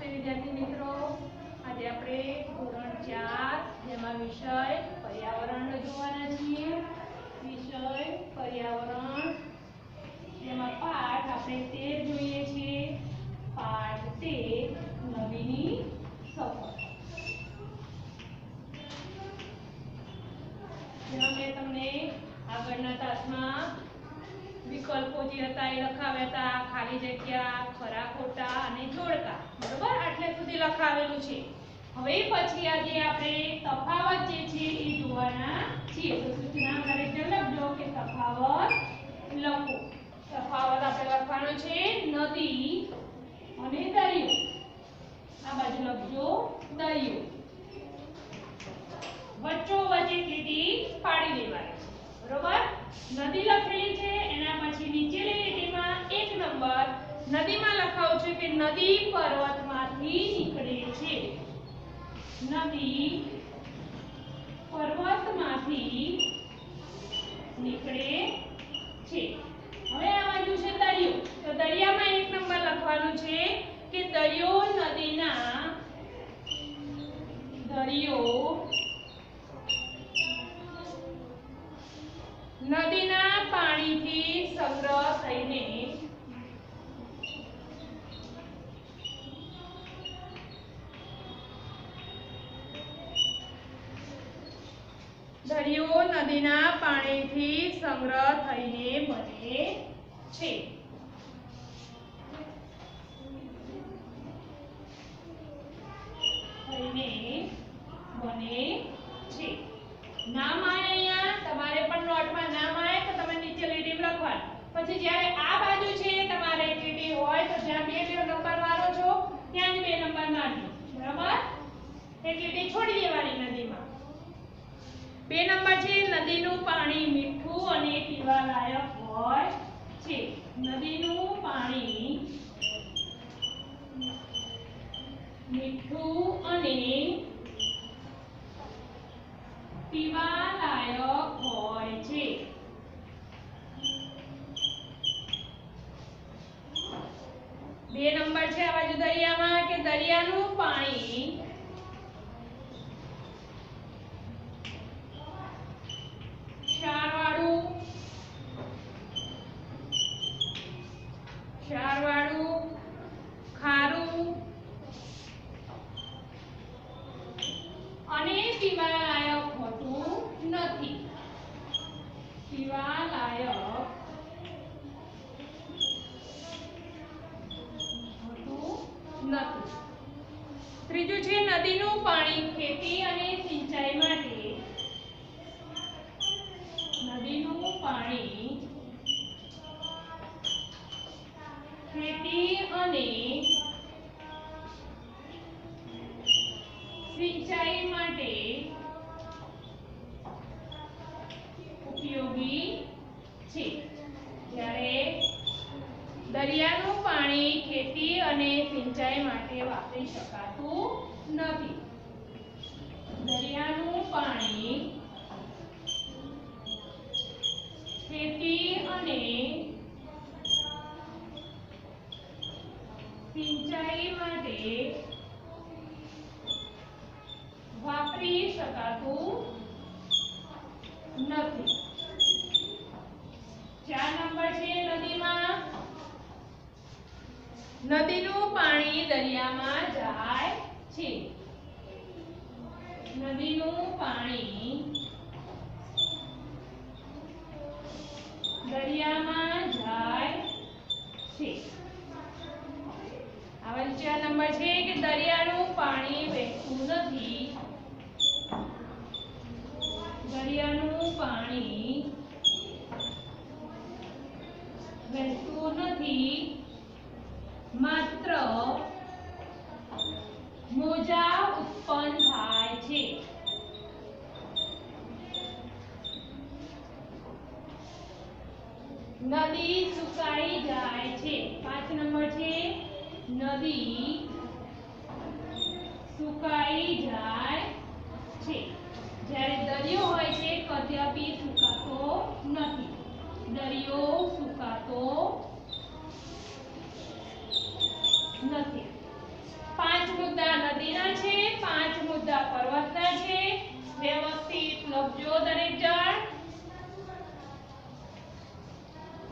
नमस्ते विद्यार्थी मित्रों। आज આપણે ધોરણ 4 જેમાં વિષય પર્યાવરણ જોવાના છીએ। વિષય પર્યાવરણ જેમાં પાઠ આપણે 13 જોઈએ છીએ। પાઠ 13 નદીની સફર। જેમાં મેં તમને આગળના તાસમાં વિકલ્પો જે હતા એ લખાવ્યા હતા, ખાલી જગ્યા, ખરા ખોટા અને જોડકા, બરોબર? આટલે સુધી લખાવેલું છે। હવે પછી આજે આપણે તફાવત જે છે એ જોવાના છીએ। તો સૂચના તરીકે લખજો કે તફાવત લખો। તફાવત આપણે લખવાનો છે નદી અને દરિયો। આ બાજુ લખજો દરિયો। વચ્ચોવચ્ચ લીટી પાડી દેવાની, બરોબર? નદી લખેલી છે, એના પછી નીચેની લીટીમાં 1 નંબર નદીમાં લખાવું છે કે નદી પર્વતમાંથી નીકળે છે। નદી પર્વતમાંથી નીકળે છે। હવે આ બાજુ છે દરિયો, તો દરિયામાં 1 નંબર લખવાનું છે કે દરિયો નદીના પાણીથી સંગ્રહ થઈને દરિયો નદીના પાણીથી સંગ્રહ થઈને બને છે। નામ આવે અહીંયા તમારે પણ નોટમાં નામ આવે તો તમે નીચે લીટીમાં લખવાનું। પછી જ્યારે આ બાજુ છે તમારે એક લીટી હોય તો જ્યાં 2 નંબર મારો છો ત્યાં જ 2 નંબર મારજો, બરાબર? એક લીટી છોડી દેવાની નદીમાં। 2 નંબર છે નદીનું પાણી મીઠું અને પીવા લાયક હોય છે। નદીનું પાણી મીઠું અને પીવા લાયક હોય છે। 2 નંબર છે આ બાજુ દરિયામાં કે દરિયાનું પાણી ક્ષારવાળું, ખારું અને પીવા લાયક હોતું નથી। પીવા લાયક હોતું નથી। ત્રીજું છે નદીનું પાણી ખેતી અને સિંચાઈ માટે। નદીનું પાણી ખેતી અને સિંચાઈ માટે ઉપયોગી છે। જ્યારે દરિયાનું પાણી ખેતી અને સિંચાઈ માટે વાપરી શકાતું નથી। દરિયાનું પાણી ખેતી અને સિંચાઈ માટે વાપરી શકાતું નથી। 4 નંબર છે નદીમાં નદીનું પાણી દરિયામાં જાય છે। નદીનું પાણી દરિયામાં જાય છે। હવે 4 નંબર છે કે દરિયાનું પાણી વહેતું નથી। દરિયાનું પાણી વહેતું નથી, માત્ર મોજા ઉત્પન્ન થાય છે। નદી સુકાઈ જાય છે। 5 નંબર છે નદી સુકાઈ જાય છે। જ્યારે દરિયો હોય છે કદાપી સુકાતો નથી। દરિયો સુકાતો નથી। 5 મુદ્દા પર્વતના છે. વ્યવસ્થિત લખજો દરેક જણ.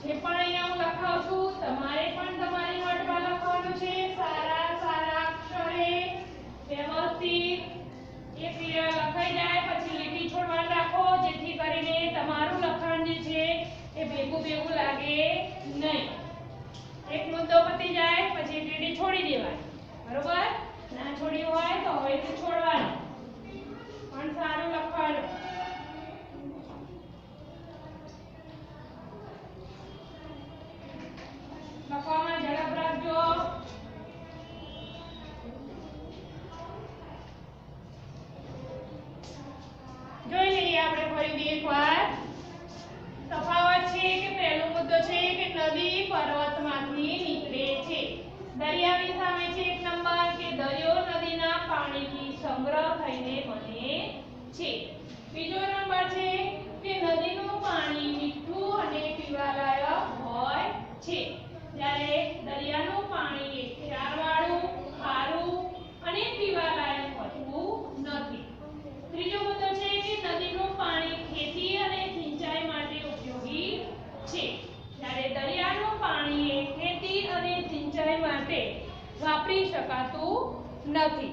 જે પણ અહીંયા હું લખાવું છું તમારે પણ તમારી નોટમાં લખવાનું છે. સારા સારા અક્ષરે વ્યવસ્થિત એક લખાઈ જાય પછી લીટી છોડવાનું રાખો, જેથી કરીને તમારું લખાણ જે છે એ ભેગું ભેગું લાગે નહીં. એક મુદ્દો પતી જાય પછી એક લીટી છોડી દેવાની. બરોબર? ના છોડી હોય તો હવે છોડવાનું, પણ સારું લખવાનું. લખવામાં ઝડપ રાખજો. જોઈ લઈએ આપણે ફરી એકવાર. તફાવત છે કે પહેલો મુદ્દો છે કે નદી પર્વતમાંથી નીકળે છે. દરિયાની સામે છે એક નંબર કે દરિયો નદીના પાણીથી સંગ્રહ થઈને બને છે. બીજો નંબર છે કે નદીનું પાણી મીઠું અને પીવાલાયક હોય છે, જ્યારે દરિયાનું પાણી ક્ષારવાળું, ખારું અને પીવાલાયક હોતું નથી. ત્રીજો મુદ્દો છે કે નદીનું પાણી ખેતી અને સિંચાઈ માટે ઉપયોગી છે, જ્યારે દરિયાનું પાણી ખેતી અને સિંચાઈ માટે વાપરી શકાતું નથી.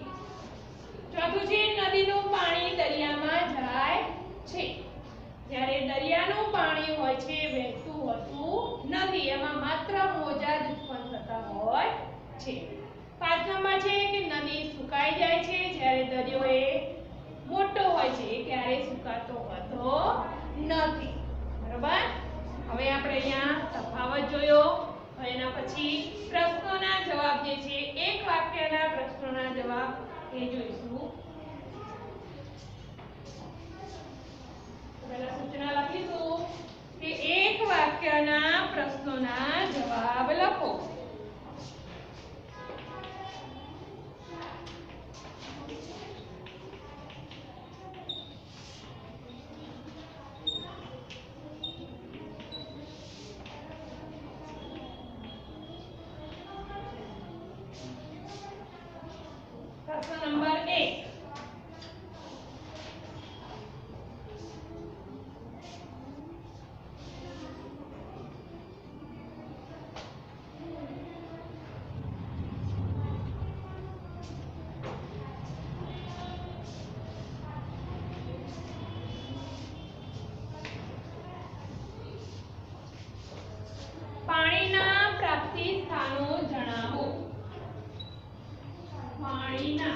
ચોથું છે નદીનું પાણી દરિયામાં જાય છે, જ્યારે દરિયાનું પાણી હોય છે વહેતું હોતું નથી, એમાં માત્ર મોજા જ ઉત્પન્ન થતા હોય છે. 5 નંબર છે કે નદી સુકાઈ જાય છે, જ્યારે દરિયો એ મોટો હોય છે, ક્યારે સુકાતો હોતો નથી. બરોબર? હવે આપણે અહીંયા તફાવત જોયો. હવે એના પછી પ્રશ્નોના જવાબ જે છે એક વાક્યના પ્રશ્નોના જવાબ એ જોઈશું. પહેલા સૂચના લખીશું કે એક વાક્યના પ્રશ્નોના જવાબ લખો. પ્રશ્ન નંબર 1. પાણીના પ્રાપ્તિ સ્થાનો જણાવો. પાણીના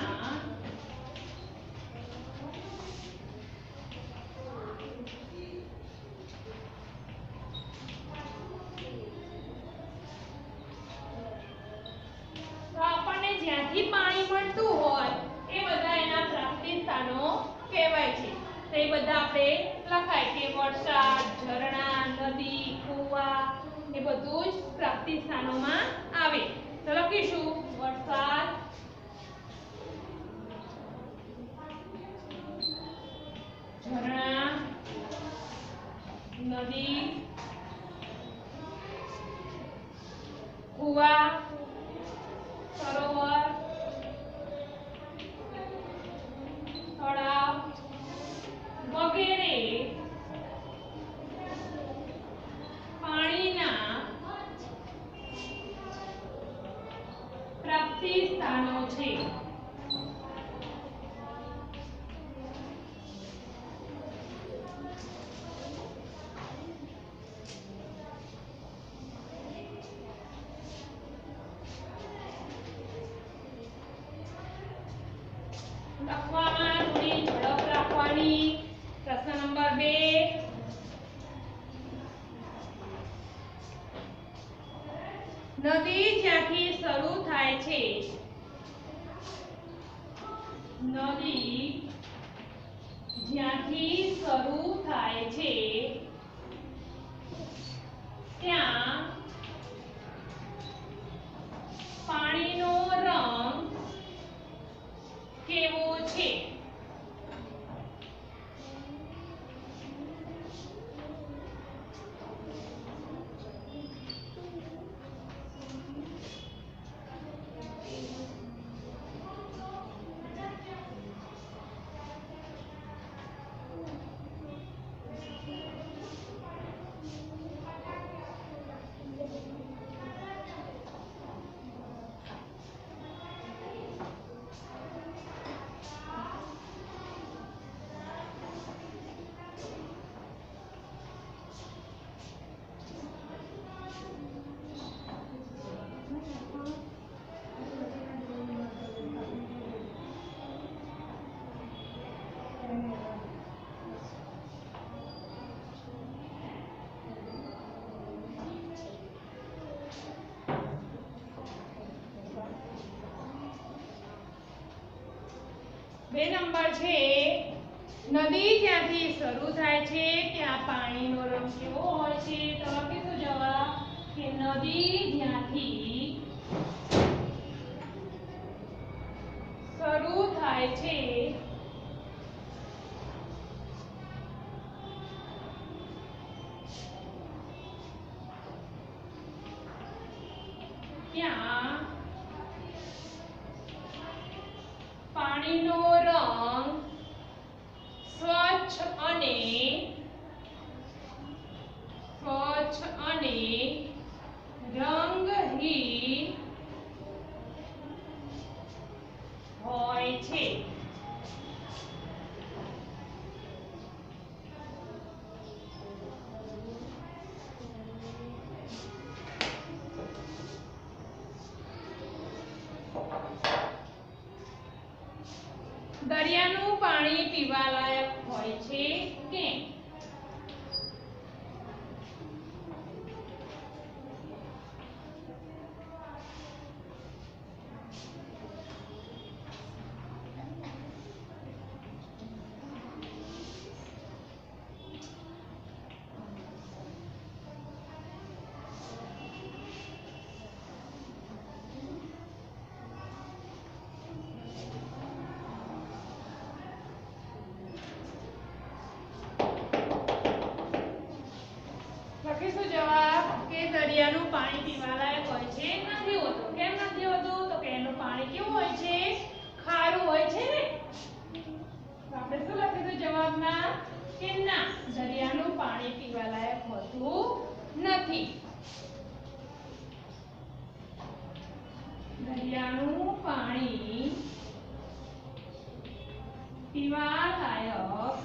તો આપણને જ્યાંથી પાણી મળતું હોય એ બધા એના પ્રાપ્તિ સ્થાનો કહેવાય છે. તો એ બધા આપણે લખાય કે વરસાદ, ઝરણા, નદી, કુવા એ બધું જ પ્રાપ્તિ સ્થાનોમાં આવે. તો લખીશું વરસાદ, ઝરણા, નદી, કુવા, સરોવર, તળાવ વગેરે પાણીના પ્રાપ્તિ સ્થાનો છે. લખવામાં થોડી ઝડપ રાખવાની. પ્રશ્ન નંબર 2. નદી જ્યાંથી શરૂ થાય છે, નદી જ્યાંથી શરૂ થાય છે ત્યાં પાણીનો રંગ કેવો છે? બે નંબર છે નદી જ્યાંથી શરૂ થાય છે ત્યાં પાણીનો રંગ કેવો હોય છે? તો લખીશું જવાબ કે નદી જ્યાંથી શરૂ થાય છે ત્યાં પાણીનો રંગ સ્વચ્છ અને રંગહીન હોય છે. દરિયાનું પાણી પીવાલાયક હોય છે કેમ? લખીશું જવાબ કે દરિયાનું પાણી પીવાલાયક હોય છે નથી હોતું. કેમ નથી હોતું? તો કે એનું પાણી કેવું હોય છે? ખારું હોય છે ને. તો આપણે શું લખીશું જવાબમાં કે ના, દરિયાનું પાણી પીવાલાયક હોતું નથી. દરિયાનું પાણી પીવાલાયક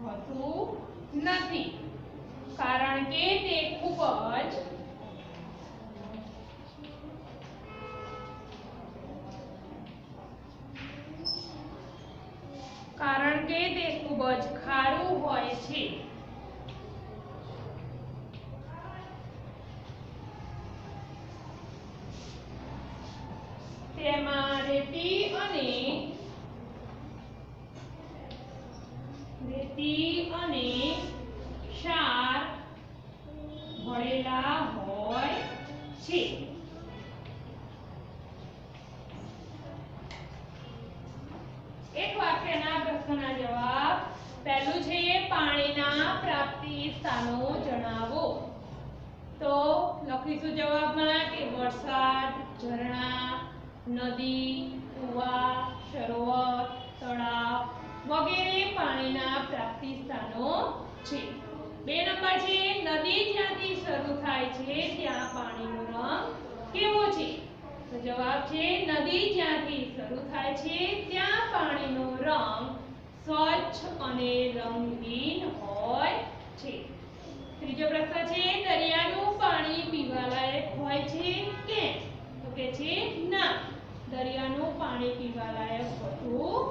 હોતું નથી કારણ કે તે ખૂબ જ ખારું હોય છે. તેમાં રેતી અને ક્ષાર ભળેલા હોય છે. એક વાક્યના પ્રશ્નના જવાબ. પહેલું છે પાણીના પ્રાપ્તિ સ્થાનો જણાવો. તો લખીશું જવાબમાં કે વરસાદ, ઝરણા, નદી, કુવા, સરોવર, તળાવ વગેરે પાણીના પ્રાપ્તિ સ્થાનો છે. બે નંબર છે નદી જ્યાંથી શરૂ થાય છે ત્યાં પાણીનો રંગ કેવો છે? તો જવાબ છે નદી જ્યાંથી શરૂ થાય છે ત્યાં પાણીનો રંગ સ્વચ્છ અને રંગીન હોય છે. ત્રીજો પ્રશ્ન છે દરિયાનું પાણી પીવાલાયક હોય છે કેમ? તો કે છે ના, દરિયાનું પાણી પીવાલાયક હોતું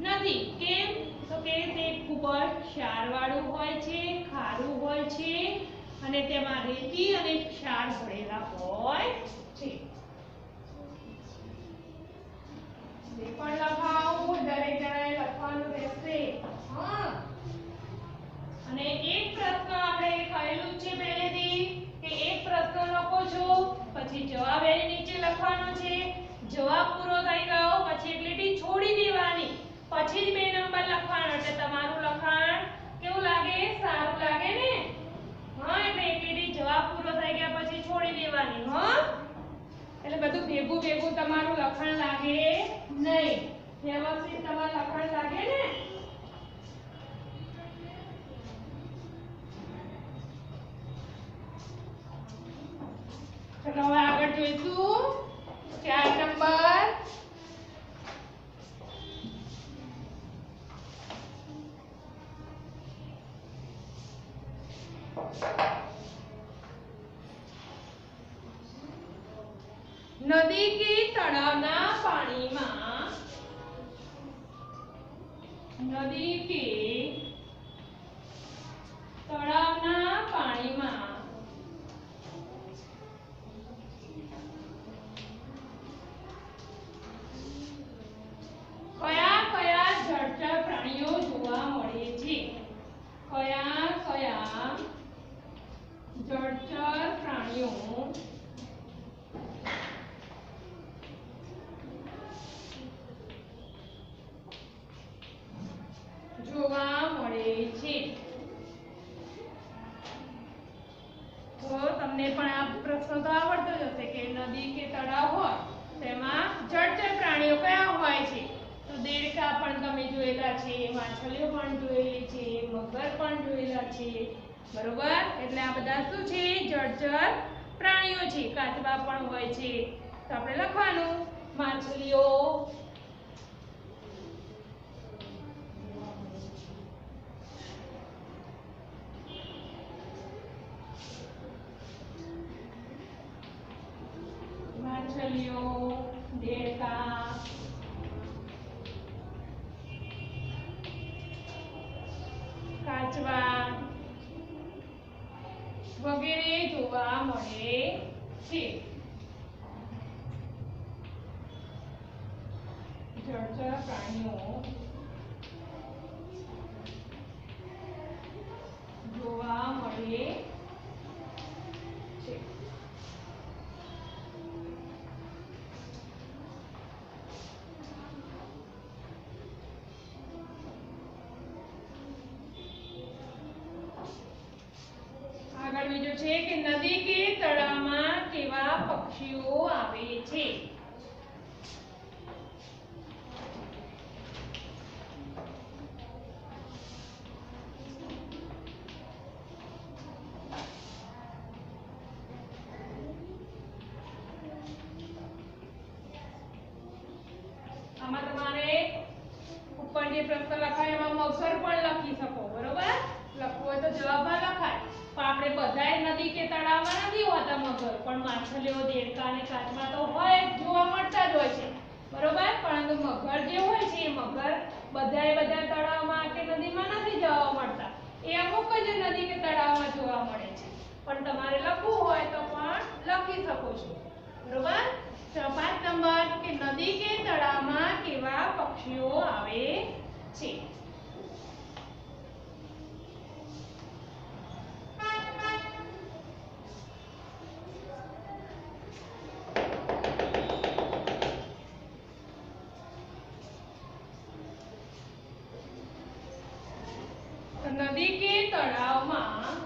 નથી. કેમ? તો કે તે ખૂબ જ ક્ષારવાળું હોય છે, ખારું હોય છે અને તેમાં રેતી અને ક્ષાર ભળેલા હોય છે. જે પણ લખાવું દરેક જણાએ લખવાનું રહેશે. હા, અને એક પ્રશ્ન આપણે કહેલું છે પહેલેથી કે એક પ્રશ્ન લખો છો પછી જવાબ એની નીચે લખવાનો છે. જવાબ પૂરો થઈ ગયો પછી એક લીટી છોડી દેવાની, પછી જ 2 નંબર લખવાનો. એટલે તમારું લખાણ કેવું લાગે? સારું લાગે ને? હા, એટલે એક લીટી જવાબ પૂરો થઈ ગયા પછી છોડી દેવાની. હા, એટલે બધું ભેગું તમારું લખાણ લાગે નહીં. વ્યવસ્થિત તમારું લખાણ લાગે ને? ચલો હવે આગળ જોઈશું 4 નંબર. નદી કે તળાવના પાણીમાં જોયેલા છે, માછલીઓ પણ જોયેલી છે, મગર પણ જોયેલા છે, બરોબર. એટલે આ બધા શું છે? જળચર પ્રાણીઓ છે. કાચબા પણ હોય છે. તો આપણે લખવાનું માછલીઓ, દેડકા, કાચબા વગેરે જોવા મળે છે. જળચર પ્રાણીઓ જોવા મળે છે. આગળ બીજું છે કે નદી કે તળાવમાં કેવા પક્ષીઓ આવે છે? આમાં તમારે ઉપર જે પ્રશ્ન લખાય એમાં મગર પણ લખી શકો, બરોબર. લખવું હોય તો જવાબમાં લખાય. પણ આપણે બધાય નદી કે તળાવમાં નથી હોતા મગર, પણ માછલીઓ, દેડકા અને કાચબા તો હોય, જોવા મળતા જ હોય છે, બરોબર. પરંતુ મગર જે હોય છે એ મગર બધા તળાવમાં કે નદીમાં નથી જોવા મળતા. એ અમુક જ નદી કે તળાવમાં જોવા મળે છે. પણ તમારે લખવું હોય તો પણ લખી શકો છો, બરોબર. 5 નંબર કે નદી કે તળાવમાં કેવા પક્ષીઓ આવે છે? નદી કે તળાવમાં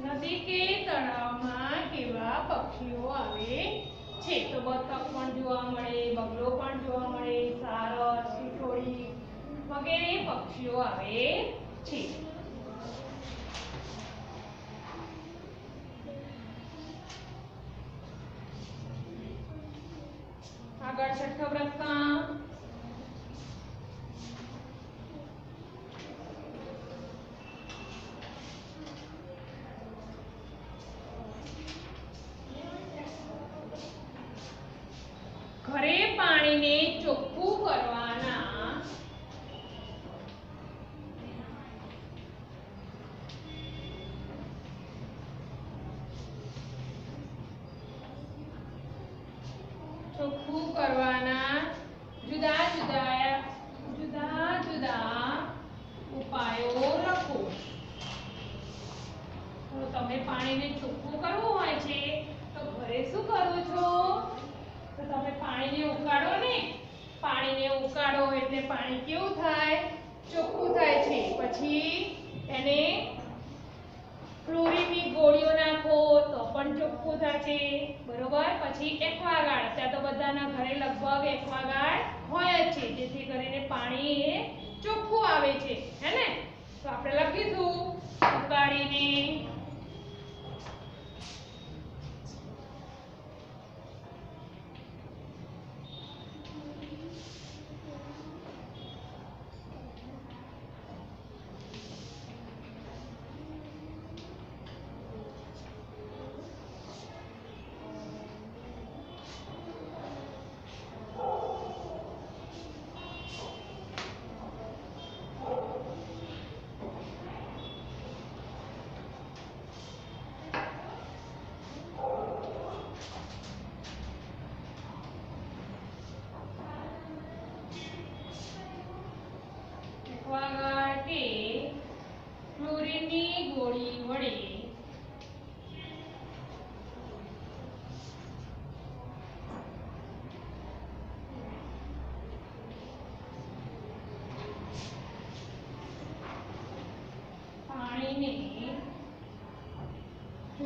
નદી કે તળાવમાં કેવા પક્ષીઓ આવે છે? તો બતક પણ જોવા મળે, બગલો પણ જોવા મળે, સારસ, ટીટોળી વગેરે પક્ષીઓ આવે છે. આગળ 6થો પ્રશ્ન. ઘરે પાણીને ચોખ્ખું કરવાના જુદા જુદા ઉપાયો લખો. તો તમે પાણીને ચોખ્ખું કરવું હોય છે તો ઘરે શું કરો છો? તો તમે પાણીને ઉકાળો ને, પાણીને ઉકાળો એટલે પાણી કેવું થાય? ચોખ્ખું થાય છે. પછી એને ક્લોરીનની ગોળીઓ નાખો તો પણ ચોખ્ખું થાય છે, બરોબર. પછી એક્વાગાર્ડ, ત્યાં તો બધાના ઘરે લગભગ એક્વાગાર્ડ હોય જ છે, જેથી કરીને પાણી એ ચોખ્ખું આવે છે, હે ને. તો આપણે લખીશું ઉકાળીને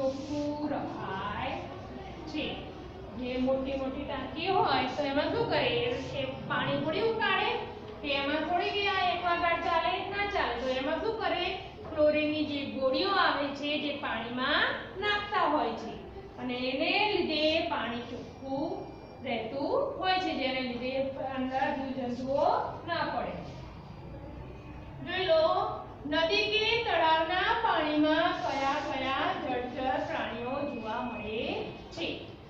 ચોખ્ખું રખાય છે. જે મોટી મોટી ટાંકી હોય તો એમાં શું કરે એ પાણી થોડી ઉકાળે કે એમાં થોડી કે આ એક્વાગાર્ડ ચાલે ના ચાલે તો એમાં શું કરે ક્લોરીનની જે ગોળીઓ આવે છે જે પાણીમાં નાખતા હોય છે અને એને લીધે પાણી ચોખ્ખું રહેતું હોય છે જેને લીધે અંદર જીવજંતુઓ ના પડે. જોઈ લો નદી કે તળાવના પાણીમાં કયા કયા જળચર પ્રાણીઓ જોવા મળે છે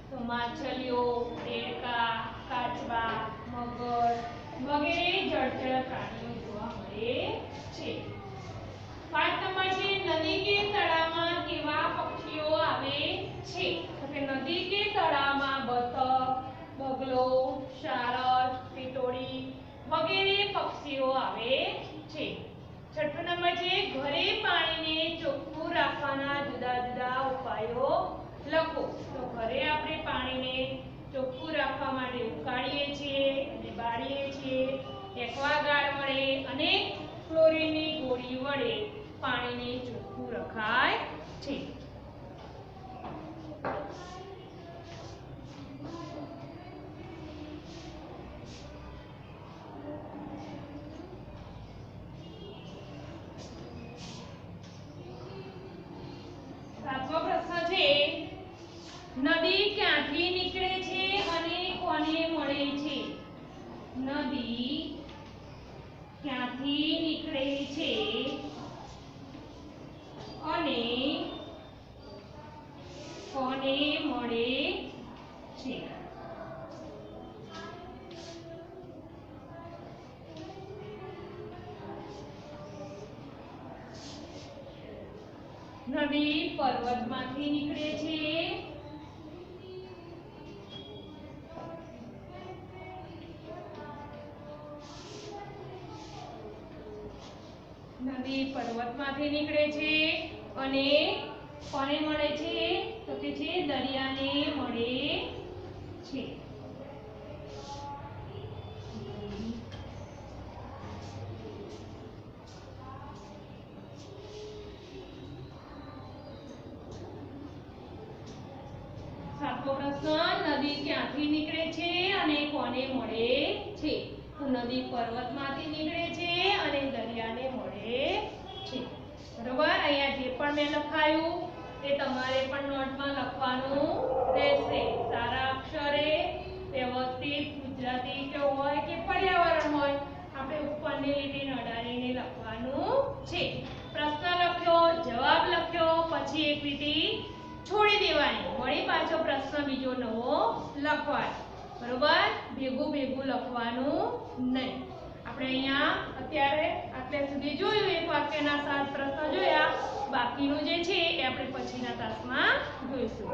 તો માછલીઓ, દેડકા, કાચબા, મગર વગેરે જળચર પ્રાણીઓ જોવા મળે છે. 5 નંબર છે નદી કે તળાવમાં કેવા પક્ષીઓ આવે છે તો કે નદી કે તળાવમાં બતક, બગલો, સારસ, ટીટોળી વગેરે પક્ષીઓ આવે છે. 6 નંબર છે ઘરે પાણીને ચોખ્ખું રાખવાના જુદા જુદા ઉપાયો લખો તો ઘરે આપણે પાણીને ચોખ્ખું રાખવા માટે ઉકાળીએ છીએ અને બાળીએ છીએ, એક્વાગાર્ડ વડે અને ક્લોરીનની ગોળી વડે પાણીને ચોખ્ખું રખાય છે. સાતમો પ્રશ્ન છે નદી ક્યાંથી નીકળે છે અને કોને મળે છે? નદી ક્યાંથી નીકળે છે અને કોને મળે છે? નદી પર્વતમાંથી નીકળે છે નદી પર્વતમાંથી નીકળે છે અને કોને મળે છે તો કે છે દરિયાને મળે છે. સાતમો પ્રશ્ન નદી ક્યાંથી નીકળે છે અને કોને મળે છે તો નદી પર્વતમાંથી નીકળે છે અને દરિયાને મળે છે. બરોબર અહીંયા જે પણ મેં લખાયું એ તમારે પણ નોટમાં લખવાનું રહેશે. સારા અક્ષરે વ્યવસ્થિત ગુજરાતી કે હોય કે પર્યાવરણ હોય આપણે ઉપરની લીટી નડારીને લખવાનું છે. પ્રશ્ન લખ્યો, જવાબ લખ્યો, પછી એક લીટી છોડી દેવાની, વળી પાછો પ્રશ્ન બીજો નવો લખવાનો. બરોબર ભેગું ભેગું લખવાનું નહીં. આપણે અહીંયા અત્યારે અત્યાર સુધી જોયું એક વાક્યના 7 પ્રશ્ન જોયા, બાકીનું જે છે એ આપણે પછીના તાસમાં જોઈશું.